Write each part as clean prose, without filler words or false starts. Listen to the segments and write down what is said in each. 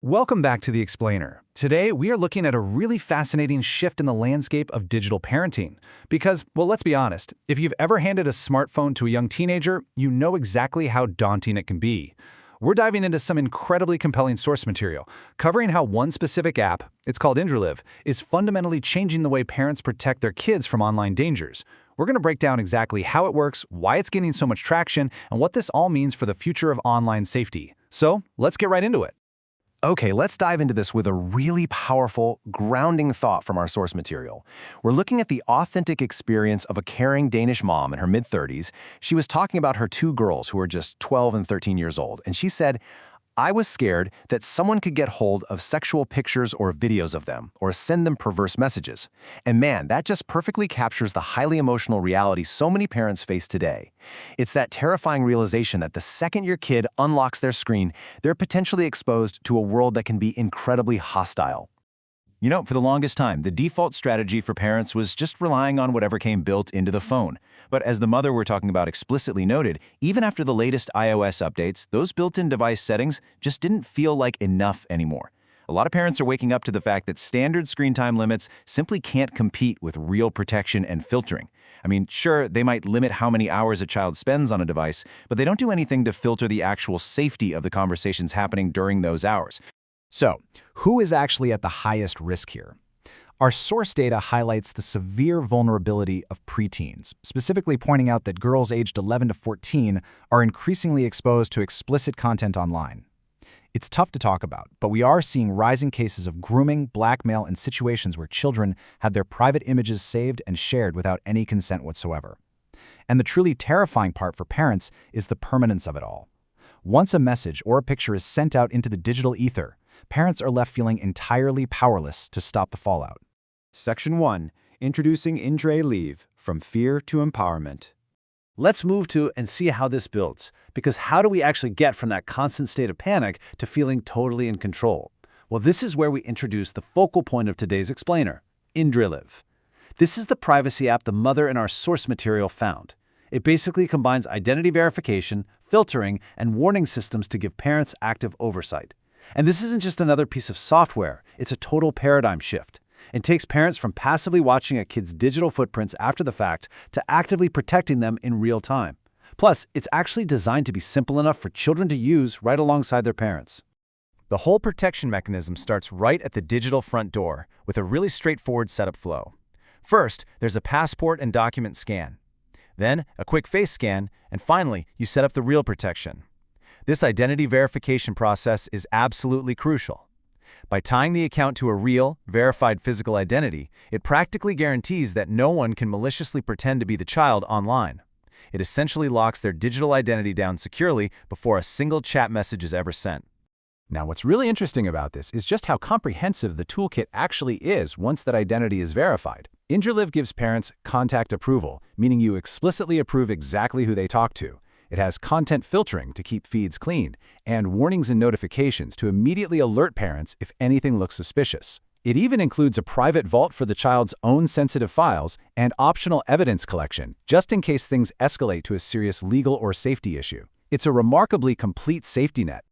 Welcome back to The Explainer. Today, we are looking at a really fascinating shift in the landscape of digital parenting. Because, well, let's be honest, if you've ever handed a smartphone to a young teenager, you know exactly how daunting it can be. We're diving into some incredibly compelling source material, covering how one specific app, it's called Indre, is fundamentally changing the way parents protect their kids from online dangers. We're going to break down exactly how it works, why it's gaining so much traction, and what this all means for the future of online safety. So, let's get right into it. Okay, let's dive into this with a really powerful, grounding thought from our source material. We're looking at the authentic experience of a caring Danish mom in her mid-30s. She was talking about her two girls who were just 12 and 13 years old, and she said, "I was scared that someone could get hold of sexual pictures or videos of them, or send them perverse messages." And man, that just perfectly captures the highly emotional reality so many parents face today. It's that terrifying realization that the second your kid unlocks their screen, they're potentially exposed to a world that can be incredibly hostile. You know, for the longest time, the default strategy for parents was just relying on whatever came built into the phone. But as the mother we're talking about explicitly noted, even after the latest iOS updates, those built-in device settings just didn't feel like enough anymore. A lot of parents are waking up to the fact that standard screen time limits simply can't compete with real protection and filtering. I mean, sure, they might limit how many hours a child spends on a device, but they don't do anything to filter the actual safety of the conversations happening during those hours. So, who is actually at the highest risk here? Our source data highlights the severe vulnerability of preteens, specifically pointing out that girls aged 11 to 14 are increasingly exposed to explicit content online. It's tough to talk about, but we are seeing rising cases of grooming, blackmail, and situations where children have their private images saved and shared without any consent whatsoever. And the truly terrifying part for parents is the permanence of it all. Once a message or a picture is sent out into the digital ether, parents are left feeling entirely powerless to stop the fallout. Section 1. Introducing Indre Leave, From Fear to Empowerment. Let's move to and see how this builds, because how do we actually get from that constant state of panic to feeling totally in control? Well, this is where we introduce the focal point of today's explainer, Indre. This is the privacy app the mother in our source material found. It basically combines identity verification, filtering, and warning systems to give parents active oversight. And this isn't just another piece of software, it's a total paradigm shift. It takes parents from passively watching a kid's digital footprints after the fact to actively protecting them in real time. Plus, it's actually designed to be simple enough for children to use right alongside their parents. The whole protection mechanism starts right at the digital front door with a really straightforward setup flow. First, there's a passport and document scan. Then, a quick face scan, and finally, you set up the real protection. This identity verification process is absolutely crucial. By tying the account to a real, verified physical identity, it practically guarantees that no one can maliciously pretend to be the child online. It essentially locks their digital identity down securely before a single chat message is ever sent. Now, what's really interesting about this is just how comprehensive the toolkit actually is once that identity is verified. Indre gives parents contact approval, meaning you explicitly approve exactly who they talk to. It has content filtering to keep feeds clean, and warnings and notifications to immediately alert parents if anything looks suspicious. It even includes a private vault for the child's own sensitive files and optional evidence collection, just in case things escalate to a serious legal or safety issue. It's a remarkably complete safety net.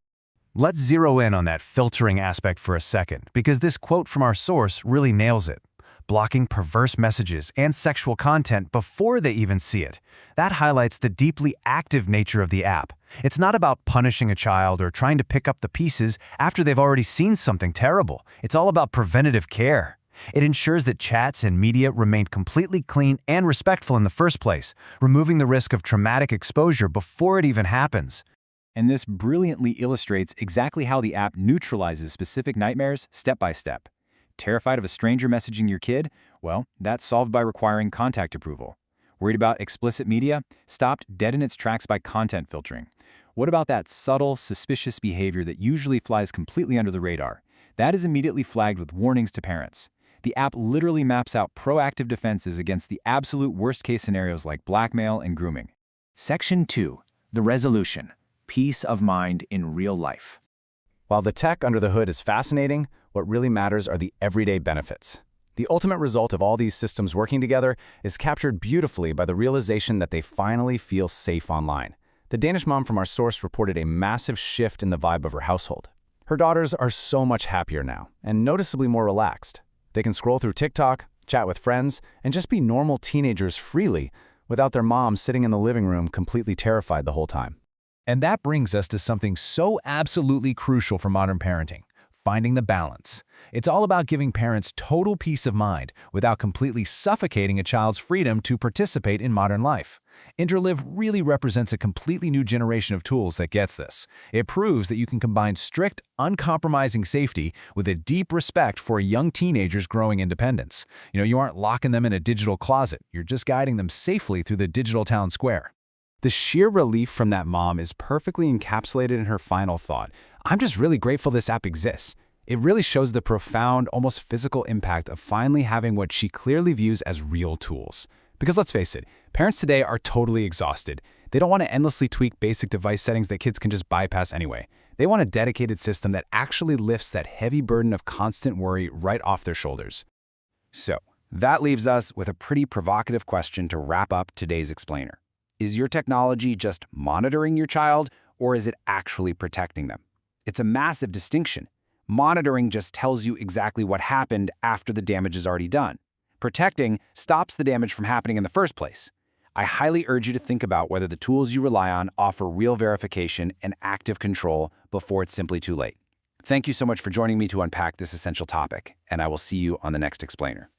Let's zero in on that filtering aspect for a second, because this quote from our source really nails it. Blocking perverse messages and sexual content before they even see it. That highlights the deeply active nature of the app. It's not about punishing a child or trying to pick up the pieces after they've already seen something terrible. It's all about preventative care. It ensures that chats and media remain completely clean and respectful in the first place, removing the risk of traumatic exposure before it even happens. And this brilliantly illustrates exactly how the app neutralizes specific nightmares step by step. Terrified of a stranger messaging your kid? Well, that's solved by requiring contact approval. Worried about explicit media? Stopped dead in its tracks by content filtering. What about that subtle, suspicious behavior that usually flies completely under the radar? That is immediately flagged with warnings to parents. The app literally maps out proactive defenses against the absolute worst-case scenarios like blackmail and grooming. Section 2. The Resolution. Peace of mind in real life. While the tech under the hood is fascinating, what really matters are the everyday benefits. The ultimate result of all these systems working together is captured beautifully by the realization that they finally feel safe online. The Danish mom from our source reported a massive shift in the vibe of her household. Her daughters are so much happier now, and noticeably more relaxed. They can scroll through TikTok, chat with friends, and just be normal teenagers freely, without their mom sitting in the living room completely terrified the whole time. And that brings us to something so absolutely crucial for modern parenting: finding the balance. It's all about giving parents total peace of mind without completely suffocating a child's freedom to participate in modern life. Indre really represents a completely new generation of tools that gets this. It proves that you can combine strict, uncompromising safety with a deep respect for a young teenager's growing independence. You aren't locking them in a digital closet. You're just guiding them safely through the digital town square. The sheer relief from that mom is perfectly encapsulated in her final thought: "I'm just really grateful this app exists." It really shows the profound, almost physical impact of finally having what she clearly views as real tools. Because let's face it, parents today are totally exhausted. They don't want to endlessly tweak basic device settings that kids can just bypass anyway. They want a dedicated system that actually lifts that heavy burden of constant worry right off their shoulders. So, that leaves us with a pretty provocative question to wrap up today's explainer. Is your technology just monitoring your child, or is it actually protecting them? It's a massive distinction. Monitoring just tells you exactly what happened after the damage is already done. Protecting stops the damage from happening in the first place. I highly urge you to think about whether the tools you rely on offer real verification and active control before it's simply too late. Thank you so much for joining me to unpack this essential topic, and I will see you on the next explainer.